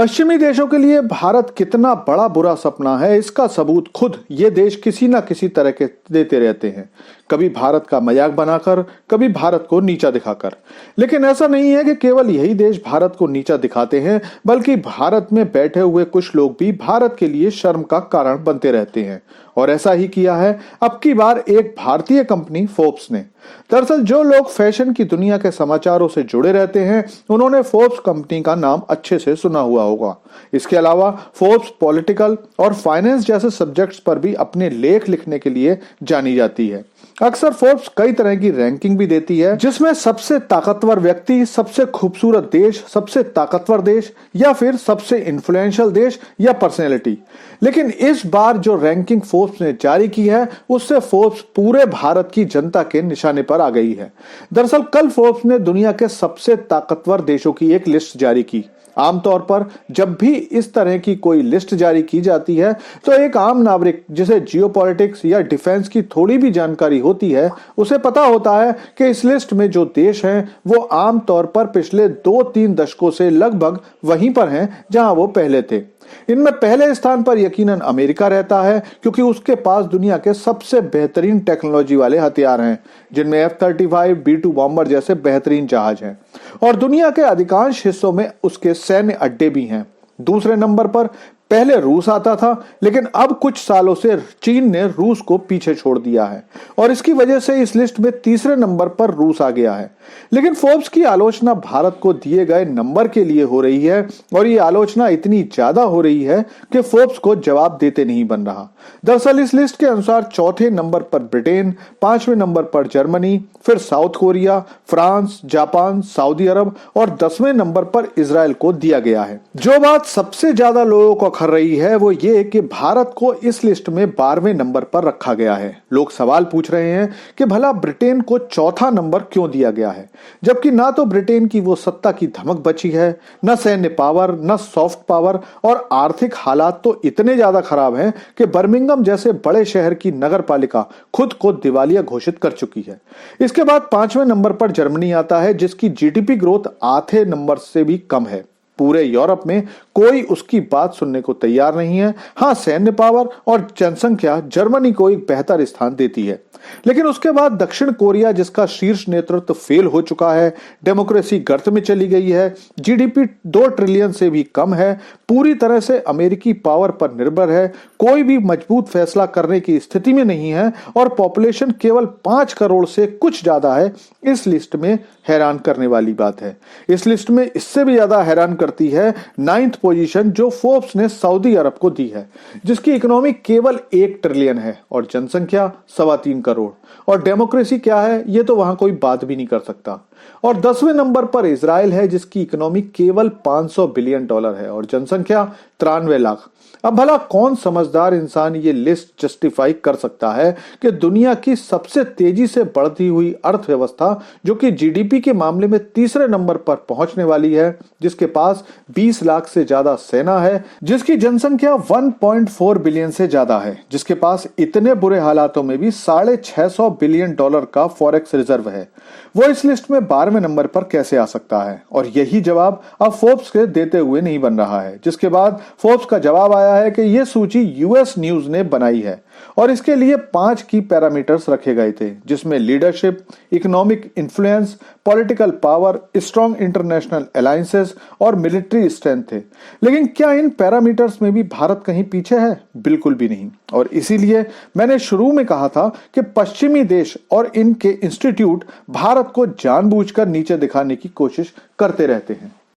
पश्चिमी देशों के लिए भारत कितना बड़ा बुरा सपना है, इसका सबूत खुद ये देश किसी ना किसी तरह के देते रहते हैं। कभी भारत का मजाक बनाकर, कभी भारत को नीचा दिखाकर। लेकिन ऐसा नहीं है कि केवल यही देश भारत को नीचा दिखाते हैं, बल्कि भारत में बैठे हुए कुछ लोग भी भारत के लिए शर्म का कारण बनते रहते हैं। और ऐसा ही किया है अब की बार एक भारतीय कंपनी फोर्ब्स ने। दरअसल जो लोग फैशन की दुनिया के समाचारों से जुड़े रहते हैं, उन्होंने फोर्ब्स कंपनी का नाम अच्छे से सुना हुआ होगा। इसके अलावा फोर्ब्स पॉलिटिकल और फाइनेंस जैसे सब्जेक्ट्स पर भी अपने लेख लिखने के लिए जानी जाती है। अक्सर फोर्ब्स कई तरह की रैंकिंग भी देती है, जिसमें सबसे ताकतवर व्यक्ति, सबसे खूबसूरत देश, सबसे ताकतवर देश या फिर सबसे इन्फ्लुएंशियल देश या पर्सनैलिटी। लेकिन इस बार जो रैंकिंग फोर्ब्स ने जारी की है, उससे फोर्ब्स पूरे भारत की जनता के निशाने पर आ गई है। दरअसल कल फोर्ब्स ने दुनिया के सबसे ताकतवर देशों की एक लिस्ट जारी की। आमतौर पर जब भी इस तरह की कोई लिस्ट जारी की जाती है, तो एक आम नागरिक जिसे जियोपॉलिटिक्स या डिफेंस की थोड़ी भी जानकारी होती है, उसे पता होता है कि इस लिस्ट में जो देश हैं वो आमतौर पर पिछले 2-3 दशकों से लगभग वहीं पर हैं जहां वो पहले थे। इनमें पहले स्थान पर यकीनन अमेरिका रहता है, क्योंकि उसके पास दुनिया के सबसे बेहतरीन टेक्नोलॉजी वाले हथियार हैं, जिनमें F-35, B-2 बॉम्बर जैसे बेहतरीन जहाज हैं और दुनिया के अधिकांश हिस्सों में उसके सैन्य अड्डे भी हैं। दूसरे नंबर पर पहले रूस आता था, लेकिन अब कुछ सालों से चीन ने रूस को पीछे छोड़ दिया है और इसकी वजह से इस लिस्ट में तीसरे नंबर पर रूस आ गया है। लेकिन फोर्ब्स की आलोचना भारत को दिए गए नंबर के लिए हो रही है और ये आलोचना इतनी ज्यादा हो रही है कि फोर्ब्स को जवाब देते नहीं बन रहा। दरअसल इस लिस्ट के अनुसार चौथे नंबर पर ब्रिटेन, 5वें नंबर पर जर्मनी, फिर South Korea, France, Japan, Saudi Arab और 10वें नंबर पर इजराइल को दिया गया है। जो बात सबसे ज्यादा लोगों को खर रही है वो ये कि भारत को इस लिस्ट में 12वें नंबर पर रखा गया है। लोग सवाल पूछ रहे हैं कि भला ब्रिटेन को चौथा नंबर क्यों दिया गया है, जबकि ना तो ब्रिटेन की वो सत्ता की धमक बची है, न सैन्य पावर, न सॉफ्ट पावर और आर्थिक हालात तो इतने ज्यादा खराब हैं कि बर्मिंघम जैसे बड़े शहर की नगर पालिका खुद को दिवालिया घोषित कर चुकी है। इसके बाद 5वें नंबर पर जर्मनी आता है, जिसकी जीडीपी ग्रोथ आधे नंबर से भी कम है। पूरे यूरोप में कोई उसकी बात सुनने को तैयार नहीं है। हाँ, सैन्य पावर और जनसंख्या जर्मनी को एक बेहतर स्थान देती है। लेकिन उसके बाद दक्षिण कोरिया, जिसका शीर्ष नेतृत्व फेल हो चुका है, डेमोक्रेसी गर्त में चली गई है, जीडीपी 2 ट्रिलियन से भी कम है, पूरी तरह से अमेरिकी पावर पर निर्भर है, कोई भी मजबूत फैसला करने की स्थिति में नहीं है और पॉपुलेशन केवल 5 करोड़ से कुछ ज्यादा है। इस लिस्ट में हैरान करने वाली बात है। इस लिस्ट में इससे भी ज्यादा हैरान करती है 9th पोजीशन जो फोर्ब्स ने सऊदी अरब को दी है, जिसकी इकोनॉमी केवल 1 ट्रिलियन है और जनसंख्या 3.25 करोड़। और डेमोक्रेसी क्या है ये तो वहां कोई बात भी नहीं कर सकता। और 10वें नंबर पर इजराइल है, जिसकी इकोनॉमी केवल $500 बिलियन है और जनसंख्या 93 लाख। अब भला कौन समझदार इंसान ये लिस्ट जस्टिफाई कर सकता है कि दुनिया की सबसे तेजी से बढ़ती हुई अर्थव्यवस्था, जो कि जीडीपी के मामले में तीसरे नंबर पर पहुंचने वाली है, जिसके पास 20 लाख से ज्यादा सेना है, जिसकी जनसंख्या 1.4 बिलियन से ज्यादा है, जिसके पास इतने बुरे हालातों में भी $650 बिलियन का फॉरेक्स रिजर्व है, वो इस लिस्ट में 12वें नंबर पर कैसे आ सकता है? और यही जवाब अब फोर्ब्स के देते हुए नहीं बन रहा है। जिसके बाद फोर्ब्स का जवाब आया है कि यह सूची यूएस न्यूज ने बनाई है और इसके लिए 5 की पैरामीटर्स रखे गए थे, जिसमें leadership, economic influence, political power, strong international alliances और मिलिट्री स्ट्रेंथ थे। लेकिन क्या इन पैरामीटर्स में भी भारत कहीं पीछे है? बिल्कुल भी नहीं। और इसीलिए मैंने शुरू में कहा था कि पश्चिमी देश और इनके इंस्टीट्यूट भारत को जानबूझकर नीचे दिखाने की कोशिश करते रहते हैं।